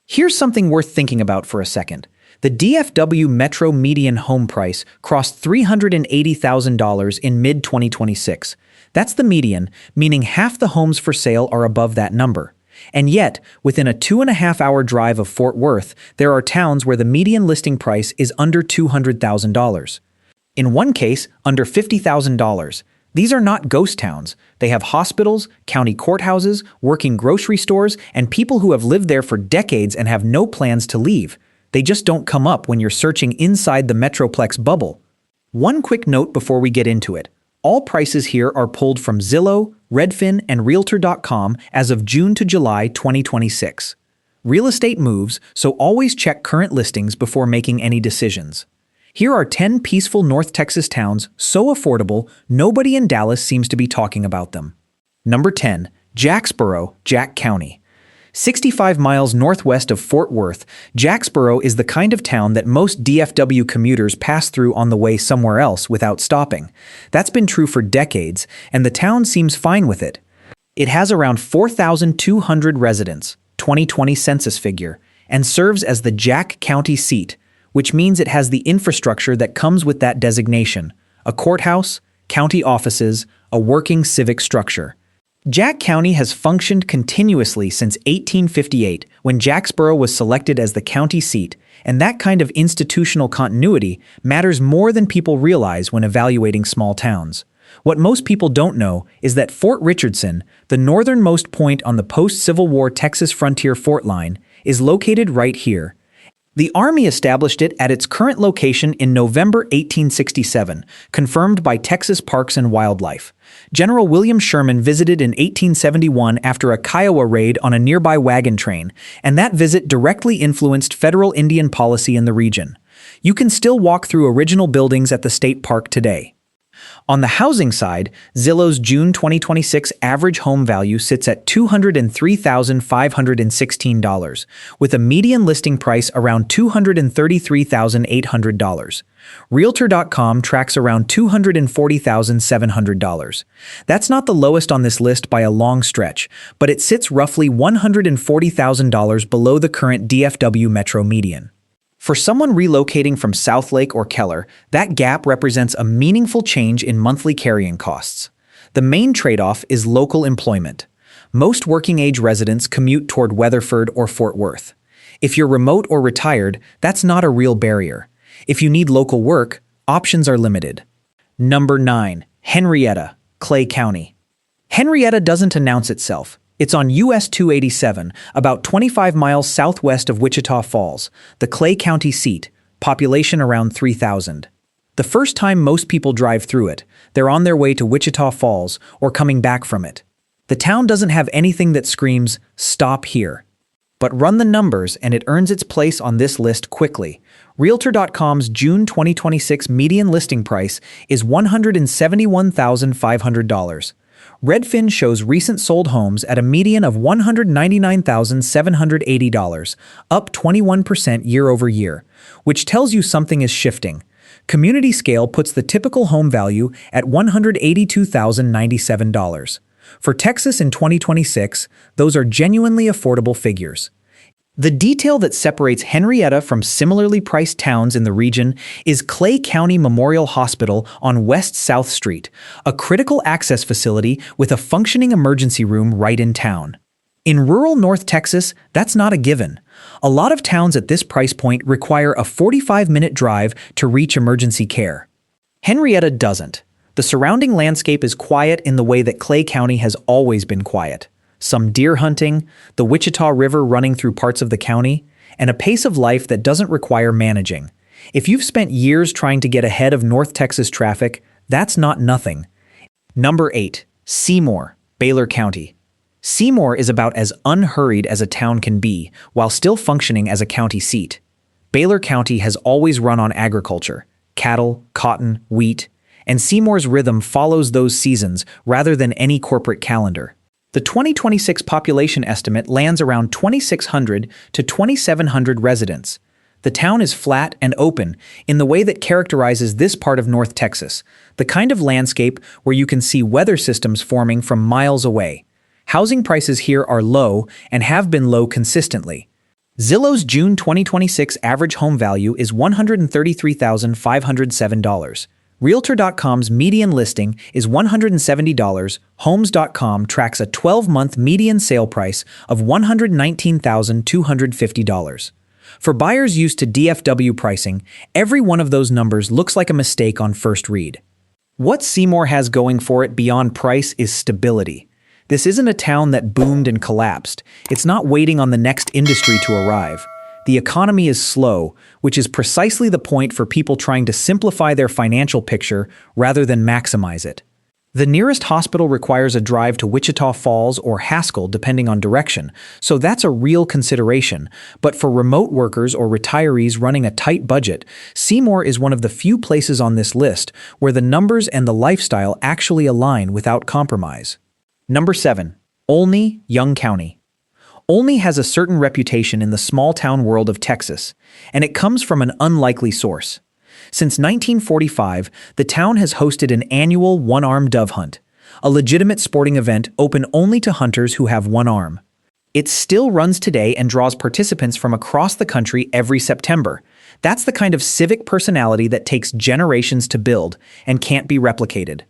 Here's something worth thinking about for a second. The DFW Metro median home price crossed $380,000 in mid-2026. That's the median, meaning half the homes for sale are above that number. And yet, within a 2.5-hour drive of Fort Worth, there are towns where the median listing price is under $200,000. In one case, under $50,000. These are not ghost towns. They have hospitals, county courthouses, working grocery stores, and people who have lived there for decades and have no plans to leave. They just don't come up when you're searching inside the Metroplex bubble. One quick note before we get into it. All prices here are pulled from Zillow, Redfin, and Realtor.com as of June to July 2026. Real estate moves, so always check current listings before making any decisions. Here are 10 peaceful North Texas towns so affordable nobody in Dallas seems to be talking about them. Number 10, Jacksboro, Jack County. 65 miles northwest of Fort Worth, Jacksboro is the kind of town that most DFW commuters pass through on the way somewhere else without stopping. That's been true for decades, and the town seems fine with it. It has around 4,200 residents, 2020 census figure, and serves as the Jack County seat, which means it has the infrastructure that comes with that designation: a courthouse, county offices, a working civic structure. Jack County has functioned continuously since 1858, when Jacksboro was selected as the county seat, and that kind of institutional continuity matters more than people realize when evaluating small towns. What most people don't know is that Fort Richardson, the northernmost point on the post-Civil War Texas frontier fort line, is located right here. The Army established it at its current location in November 1867, confirmed by Texas Parks and Wildlife. General William Sherman visited in 1871 after a Kiowa raid on a nearby wagon train, and that visit directly influenced federal Indian policy in the region. You can still walk through original buildings at the state park today. On the housing side, Zillow's June 2026 average home value sits at $203,516, with a median listing price around $233,800. Realtor.com tracks around $240,700. That's not the lowest on this list by a long stretch, but it sits roughly $140,000 below the current DFW Metro median. For someone relocating from Southlake or Keller, that gap represents a meaningful change in monthly carrying costs. The main trade-off is local employment. Most working-age residents commute toward Weatherford or Fort Worth. If you're remote or retired, that's not a real barrier. If you need local work, options are limited. Number 9. Henrietta, Clay County. Henrietta doesn't announce itself. It's on US 287, about 25 miles southwest of Wichita Falls, the Clay County seat, population around 3,000. The first time most people drive through it, they're on their way to Wichita Falls or coming back from it. The town doesn't have anything that screams, "Stop here." But run the numbers and it earns its place on this list quickly. Realtor.com's June 2026 median listing price is $171,500. Redfin shows recent sold homes at a median of $199,780, up 21% year over year, which tells you something is shifting. Community Scale puts the typical home value at $182,097. For Texas in 2026, those are genuinely affordable figures. The detail that separates Henrietta from similarly priced towns in the region is Clay County Memorial Hospital on West South Street, a critical access facility with a functioning emergency room right in town. In rural North Texas, that's not a given. A lot of towns at this price point require a 45-minute drive to reach emergency care. Henrietta doesn't. The surrounding landscape is quiet in the way that Clay County has always been quiet. Some deer hunting, the Wichita River running through parts of the county, and a pace of life that doesn't require managing. If you've spent years trying to get ahead of North Texas traffic, that's not nothing. Number 8. Seymour, Baylor County. Seymour is about as unhurried as a town can be, while still functioning as a county seat. Baylor County has always run on agriculture, cattle, cotton, wheat, and Seymour's rhythm follows those seasons rather than any corporate calendar. The 2026 population estimate lands around 2,600 to 2,700 residents. The town is flat and open in the way that characterizes this part of North Texas, the kind of landscape where you can see weather systems forming from miles away. Housing prices here are low and have been low consistently. Zillow's June 2026 average home value is $133,507. Realtor.com's median listing is $170. Homes.com tracks a 12-month median sale price of $119,250. For buyers used to DFW pricing, every one of those numbers looks like a mistake on first read. What Seymour has going for it beyond price is stability. This isn't a town that boomed and collapsed. It's not waiting on the next industry to arrive. The economy is slow, which is precisely the point for people trying to simplify their financial picture rather than maximize it. The nearest hospital requires a drive to Wichita Falls or Haskell depending on direction, so that's a real consideration. But for remote workers or retirees running a tight budget, Seymour is one of the few places on this list where the numbers and the lifestyle actually align without compromise. Number 7. Olney, Young County. Olney has a certain reputation in the small-town world of Texas, and it comes from an unlikely source. Since 1945, the town has hosted an annual one-armed dove hunt, a legitimate sporting event open only to hunters who have one arm. It still runs today and draws participants from across the country every September. That's the kind of civic personality that takes generations to build and can't be replicated.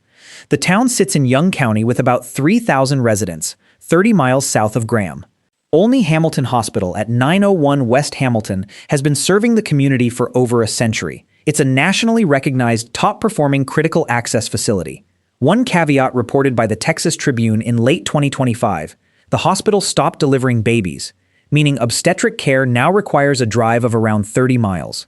The town sits in Young County with about 3,000 residents, 30 miles south of Graham. Olney Hamilton Hospital at 901 West Hamilton has been serving the community for over a century. It's a nationally recognized top-performing critical access facility. One caveat reported by the Texas Tribune in late 2025, the hospital stopped delivering babies, meaning obstetric care now requires a drive of around 30 miles.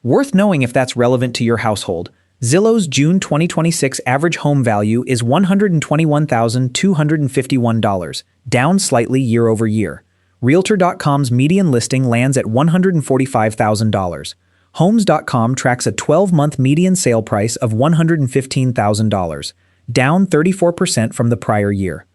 Worth knowing if that's relevant to your household, Zillow's June 2026 average home value is $121,251, down slightly year over year. Realtor.com's median listing lands at $145,000. Homes.com tracks a 12-month median sale price of $115,000, down 34% from the prior year.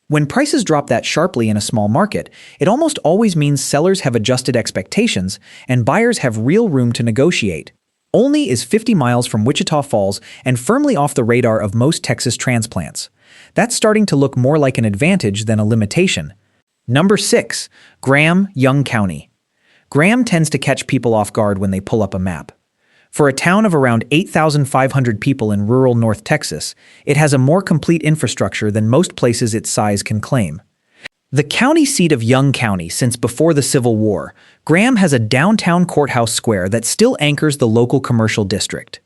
When prices drop that sharply in a small market, it almost always means sellers have adjusted expectations and buyers have real room to negotiate. Olney is 50 miles from Wichita Falls and firmly off the radar of most Texas transplants. That's starting to look more like an advantage than a limitation. Number 6. Graham, Young County. Graham tends to catch people off guard when they pull up a map. For a town of around 8,500 people in rural North Texas, it has a more complete infrastructure than most places its size can claim. The county seat of Young County since before the Civil War, Graham has a downtown courthouse square that still anchors the local commercial district.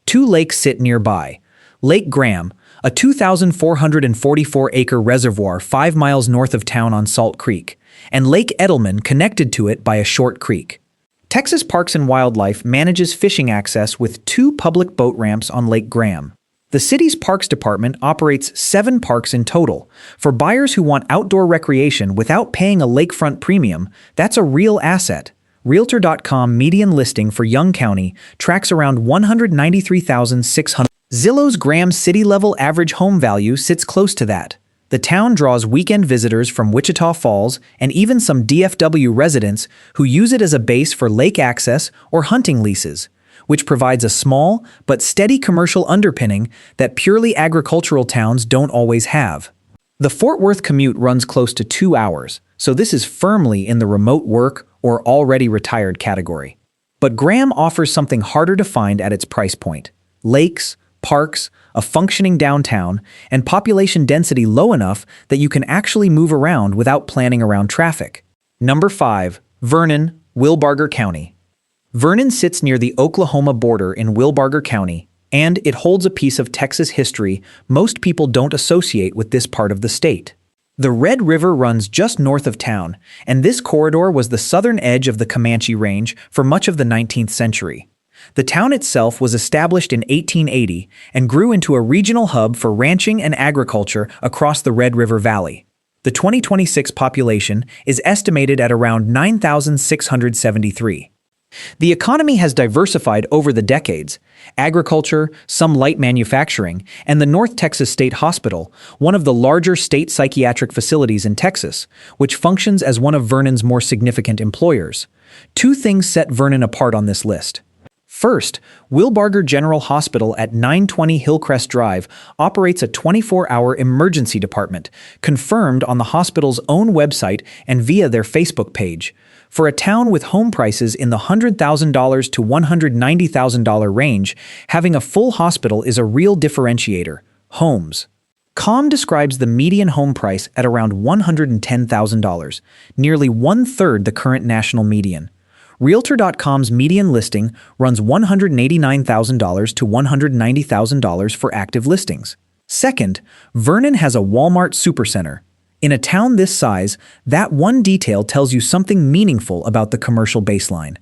Two lakes sit nearby. Lake Graham, a 2,444-acre reservoir 5 miles north of town on Salt Creek, and Lake Edelman connected to it by a short creek. Texas Parks and Wildlife manages fishing access with 2 public boat ramps on Lake Graham. The city's Parks Department operates 7 parks in total. For buyers who want outdoor recreation without paying a lakefront premium, that's a real asset. Realtor.com median listing for Young County tracks around $193,600. Zillow's Graham city-level average home value sits close to that. The town draws weekend visitors from Wichita Falls and even some DFW residents who use it as a base for lake access or hunting leases, which provides a small but steady commercial underpinning that purely agricultural towns don't always have. The Fort Worth commute runs close to 2 hours, so this is firmly in the remote work or already retired category. But Graham offers something harder to find at its price point: lakes, parks, a functioning downtown, and population density low enough that you can actually move around without planning around traffic. Number 5. Vernon, Wilbarger County. Vernon sits near the Oklahoma border in Wilbarger County, and it holds a piece of Texas history most people don't associate with this part of the state. The Red River runs just north of town, and this corridor was the southern edge of the Comanche Range for much of the 19th century. The town itself was established in 1880 and grew into a regional hub for ranching and agriculture across the Red River Valley. The 2026 population is estimated at around 9,673. The economy has diversified over the decades: agriculture, some light manufacturing, and the North Texas State Hospital, one of the larger state psychiatric facilities in Texas, which functions as one of Vernon's more significant employers. 2 things set Vernon apart on this list. First, Wilbarger General Hospital at 920 Hillcrest Drive operates a 24-hour emergency department, confirmed on the hospital's own website and via their Facebook page. For a town with home prices in the $100,000 to $190,000 range, having a full hospital is a real differentiator. Homes. Com describes the median home price at around $110,000, nearly one-third the current national median. Realtor.com's median listing runs $189,000 to $190,000 for active listings. Second, Vernon has a Walmart supercenter. In a town this size, that one detail tells you something meaningful about the commercial baseline.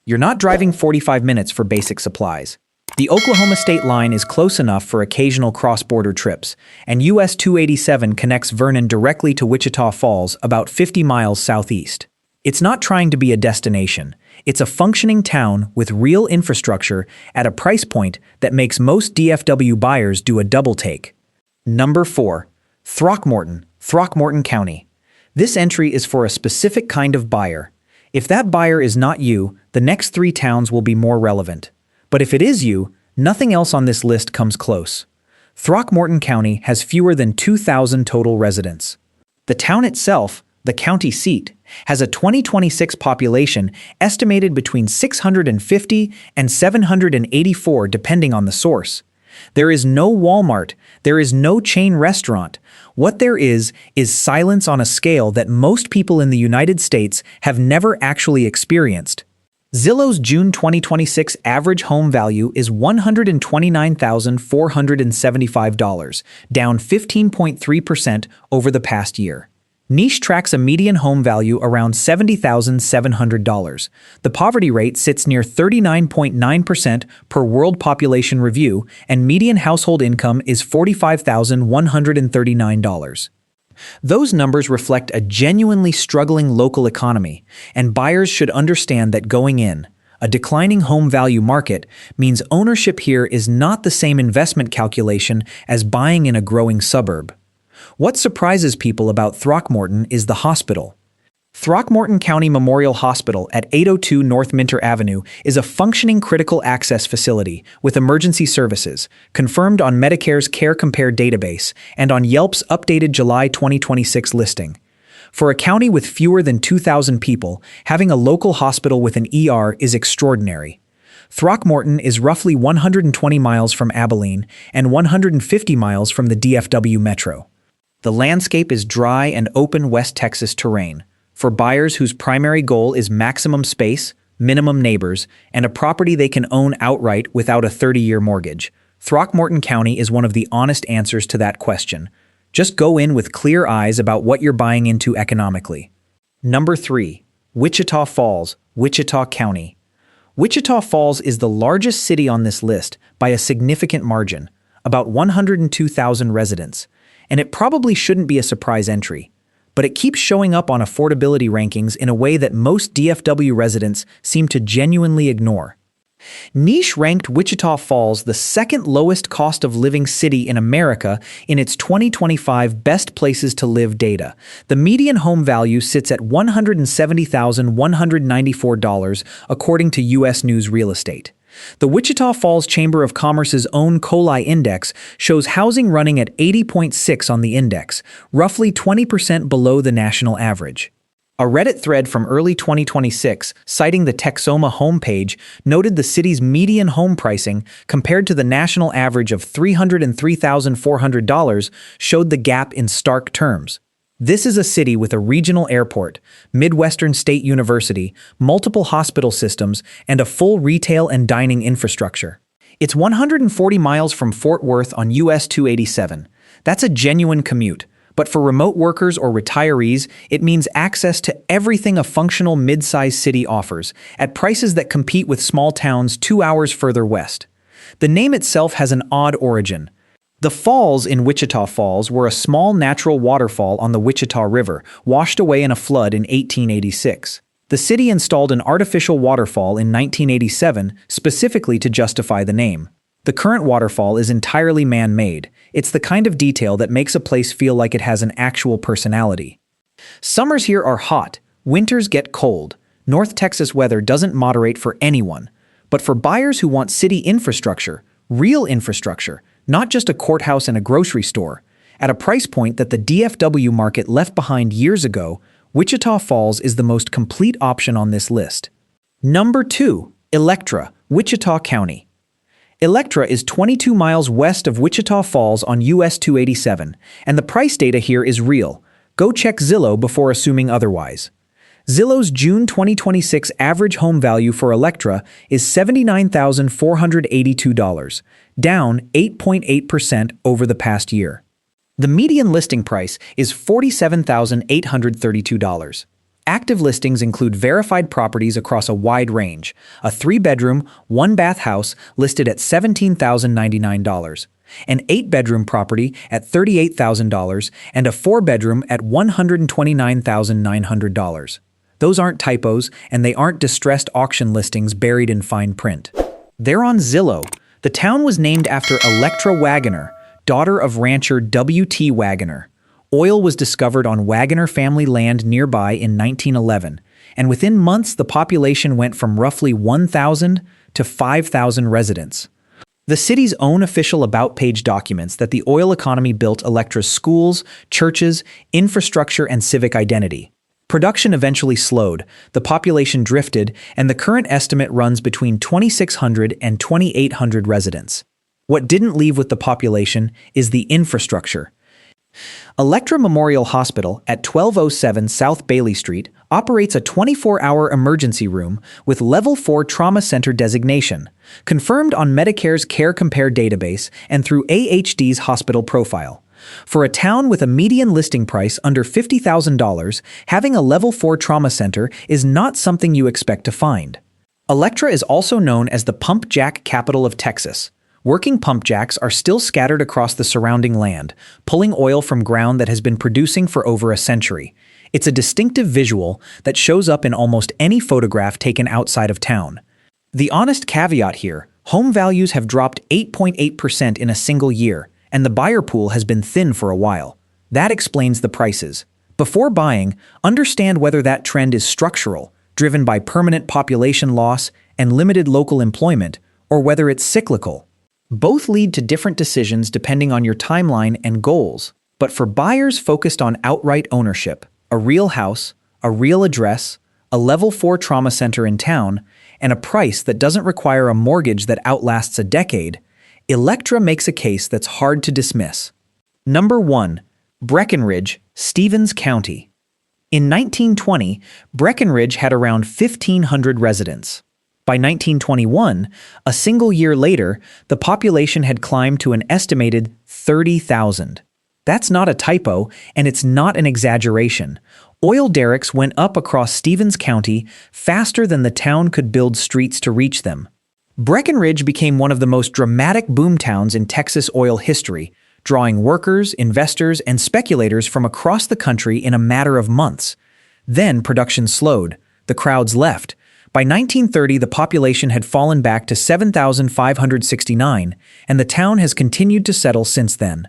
You're not driving 45 minutes for basic supplies. The Oklahoma state line is close enough for occasional cross-border trips, and US 287 connects Vernon directly to Wichita Falls about 50 miles southeast. It's not trying to be a destination. It's a functioning town with real infrastructure at a price point that makes most DFW buyers do a double take. Number 4. Throckmorton, Throckmorton County. This entry is for a specific kind of buyer. If that buyer is not you, the next 3 towns will be more relevant. But if it is you, nothing else on this list comes close. Throckmorton County has fewer than 2,000 total residents. The town itself, the county seat, has a 2026 population estimated between 650 and 784 depending on the source. There is no Walmart, there is no chain restaurant. What there is silence on a scale that most people in the United States have never actually experienced. Zillow's June 2026 average home value is $129,475, down 15.3% over the past year. Niche tracks a median home value around $70,700. The poverty rate sits near 39.9% per World Population Review, and median household income is $45,139. Those numbers reflect a genuinely struggling local economy, and buyers should understand that going in, a declining home value market means ownership here is not the same investment calculation as buying in a growing suburb. What surprises people about Throckmorton is the hospital. Throckmorton County Memorial Hospital at 802 North Minter Avenue is a functioning critical access facility with emergency services, confirmed on Medicare's Care Compare database and on Yelp's updated July 2026 listing. For a county with fewer than 2,000 people, having a local hospital with an ER is extraordinary. Throckmorton is roughly 120 miles from Abilene and 150 miles from the DFW Metro. The landscape is dry and open West Texas terrain. For buyers whose primary goal is maximum space, minimum neighbors, and a property they can own outright without a 30-year mortgage, Throckmorton County is one of the honest answers to that question. Just go in with clear eyes about what you're buying into economically. Number 3. Wichita Falls, Wichita County. Wichita Falls is the largest city on this list by a significant margin, about 102,000 residents, and it probably shouldn't be a surprise entry. But it keeps showing up on affordability rankings in a way that most DFW residents seem to genuinely ignore. Niche ranked Wichita Falls the second lowest cost of living city in America in its 2025 Best Places to Live data. The median home value sits at $170,194 according to U.S. News Real Estate. The Wichita Falls Chamber of Commerce's own COLI index shows housing running at 80.6 on the index, roughly 20% below the national average. A Reddit thread from early 2026, citing the Texoma homepage, noted the city's median home pricing compared to the national average of $303,400 showed the gap in stark terms. This is a city with a regional airport, Midwestern State University, multiple hospital systems, and a full retail and dining infrastructure. It's 140 miles from Fort Worth on US 287. That's a genuine commute. But for remote workers or retirees, it means access to everything a functional mid-sized city offers, at prices that compete with small towns 2 hours further west. The name itself has an odd origin. The falls in Wichita Falls were a small natural waterfall on the Wichita River, washed away in a flood in 1886. The city installed an artificial waterfall in 1987 specifically to justify the name. The current waterfall is entirely man-made. It's the kind of detail that makes a place feel like it has an actual personality. Summers here are hot, winters get cold. North Texas weather doesn't moderate for anyone. But for buyers who want city infrastructure, real infrastructure, not just a courthouse and a grocery store, at a price point that the DFW market left behind years ago, Wichita Falls is the most complete option on this list. Number 2. Electra, Wichita County. Electra is 22 miles west of Wichita Falls on US 287, and the price data here is real. Go check Zillow before assuming otherwise. Zillow's June 2026 average home value for Electra is $79,482, down 8.8% over the past year. The median listing price is $47,832. Active listings include verified properties across a wide range: a 3-bedroom, 1-bath house listed at $17,099, an 8-bedroom property at $38,000, and a 4-bedroom at $129,900. Those aren't typos, and they aren't distressed auction listings buried in fine print. They're on Zillow. The town was named after Electra Wagoner, daughter of rancher W.T. Wagoner. Oil was discovered on Wagoner family land nearby in 1911, and within months the population went from roughly 1,000 to 5,000 residents. The city's own official about page documents that the oil economy built Electra's schools, churches, infrastructure, and civic identity. Production eventually slowed, the population drifted, and the current estimate runs between 2,600 and 2,800 residents. What didn't leave with the population is the infrastructure. Electra Memorial Hospital at 1207 South Bailey Street operates a 24-hour emergency room with Level 4 Trauma Center designation, confirmed on Medicare's Care Compare database and through AHD's hospital profile. For a town with a median listing price under $50,000, having a Level 4 trauma center is not something you expect to find. Electra is also known as the pump jack capital of Texas. Working pump jacks are still scattered across the surrounding land, pulling oil from ground that has been producing for over a century. It's a distinctive visual that shows up in almost any photograph taken outside of town. The honest caveat here: home values have dropped 8.8% in a single year, and the buyer pool has been thin for a while. That explains the prices. Before buying, understand whether that trend is structural, driven by permanent population loss and limited local employment, or whether it's cyclical. Both lead to different decisions depending on your timeline and goals. But for buyers focused on outright ownership, a real house, a real address, a Level 4 trauma center in town, and a price that doesn't require a mortgage that outlasts a decade, Electra makes a case that's hard to dismiss. Number 1. Breckenridge, Stevens County. In 1920, Breckenridge had around 1,500 residents. By 1921, a single year later, the population had climbed to an estimated 30,000. That's not a typo, and it's not an exaggeration. Oil derricks went up across Stevens County faster than the town could build streets to reach them. Breckenridge became one of the most dramatic boomtowns in Texas oil history, drawing workers, investors, and speculators from across the country in a matter of months. Then production slowed. The crowds left. By 1930, the population had fallen back to 7,569, and the town has continued to settle since then.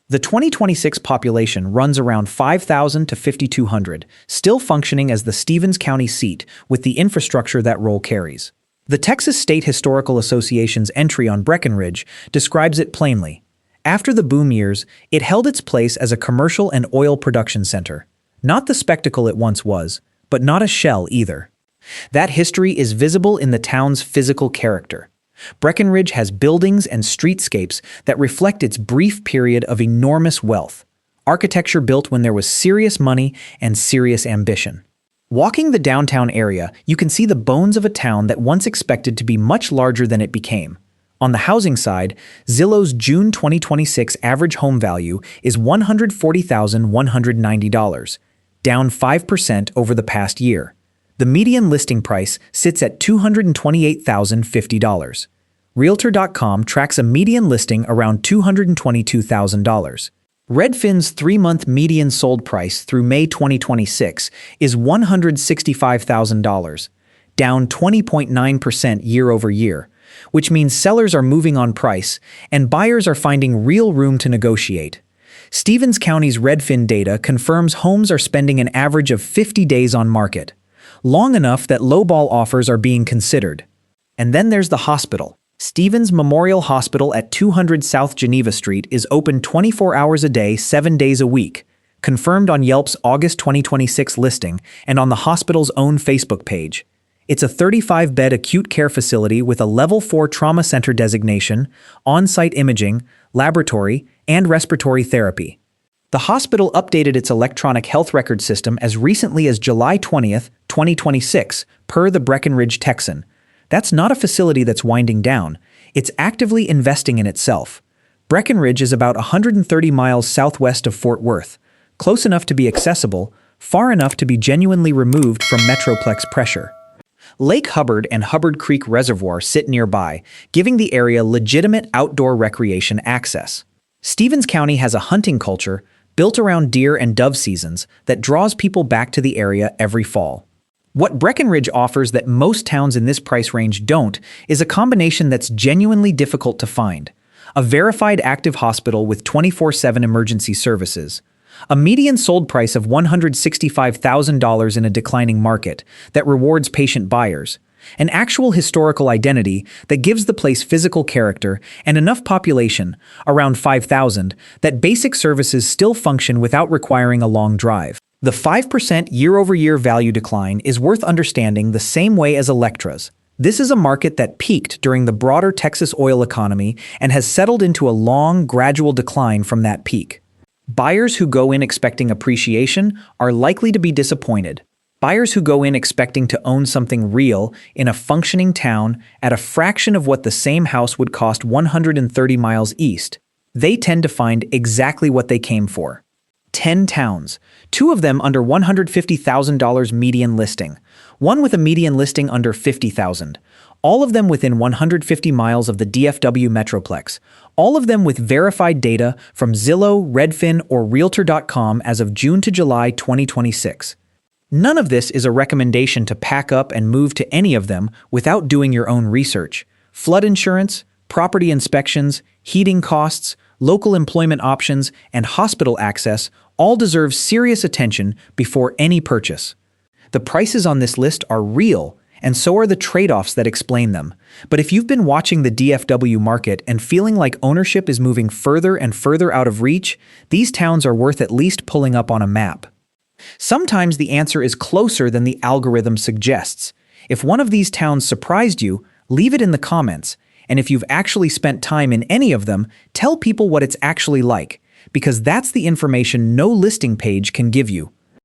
The 2026 population runs around 5,000 to 5,200, still functioning as the Stevens County seat with the infrastructure that role carries. The Texas State Historical Association's entry on Breckenridge describes it plainly. After the boom years, it held its place as a commercial and oil production center. Not the spectacle it once was, but not a shell either. That history is visible in the town's physical character. Breckenridge has buildings and streetscapes that reflect its brief period of enormous wealth, architecture built when there was serious money and serious ambition. Walking the downtown area, you can see the bones of a town that once expected to be much larger than it became. On the housing side, Zillow's June 2026 average home value is $140,190, down 5% over the past year. The median listing price sits at $228,050. Realtor.com tracks a median listing around $222,000. Redfin's 3-month median sold price through May 2026 is $165,000, down 20.9% year over year, which means sellers are moving on price and buyers are finding real room to negotiate. Stevens County's Redfin data confirms homes are spending an average of 50 days on market, long enough that lowball offers are being considered. And then there's the hospital. Stevens Memorial Hospital at 200 South Geneva Street is open 24 hours a day, 7 days a week. confirmed on Yelp's August 2026 listing and on the hospital's own Facebook page. It's a 35-bed acute care facility with a Level 4 trauma center designation, on-site imaging, laboratory, and respiratory therapy. The hospital updated its electronic health record system as recently as July 20th, 2026, per the Breckenridge Texan. That's not a facility that's winding down. It's actively investing in itself. Breckenridge is about 130 miles southwest of Fort Worth, close enough to be accessible, far enough to be genuinely removed from Metroplex pressure. Lake Hubbard and Hubbard Creek Reservoir sit nearby, giving the area legitimate outdoor recreation access. Stevens County has a hunting culture built around deer and dove seasons that draws people back to the area every fall. What Breckenridge offers that most towns in this price range don't is a combination that's genuinely difficult to find. A verified active hospital with 24/7 emergency services. A median sold price of $165,000 in a declining market that rewards patient buyers. An actual historical identity that gives the place physical character and enough population, around 5,000, that basic services still function without requiring a long drive. The 5% year-over-year value decline is worth understanding the same way as Electra's. This is a market that peaked during the broader Texas oil economy and has settled into a long, gradual decline from that peak. Buyers who go in expecting appreciation are likely to be disappointed. Buyers who go in expecting to own something real in a functioning town at a fraction of what the same house would cost 130 miles east, they tend to find exactly what they came for. 10 towns, 2 of them under $150,000 median listing, one with a median listing under $50,000, all of them within 150 miles of the DFW Metroplex, all of them with verified data from Zillow, Redfin, or Realtor.com as of June to July 2026. None of this is a recommendation to pack up and move to any of them without doing your own research. Flood insurance, property inspections, heating costs, local employment options, and hospital access all deserve serious attention before any purchase. The prices on this list are real, and so are the trade-offs that explain them. But if you've been watching the DFW market and feeling like ownership is moving further and further out of reach, these towns are worth at least pulling up on a map. Sometimes the answer is closer than the algorithm suggests. If one of these towns surprised you, leave it in the comments. And if you've actually spent time in any of them, tell people what it's actually like, because that's the information no listing page can give you.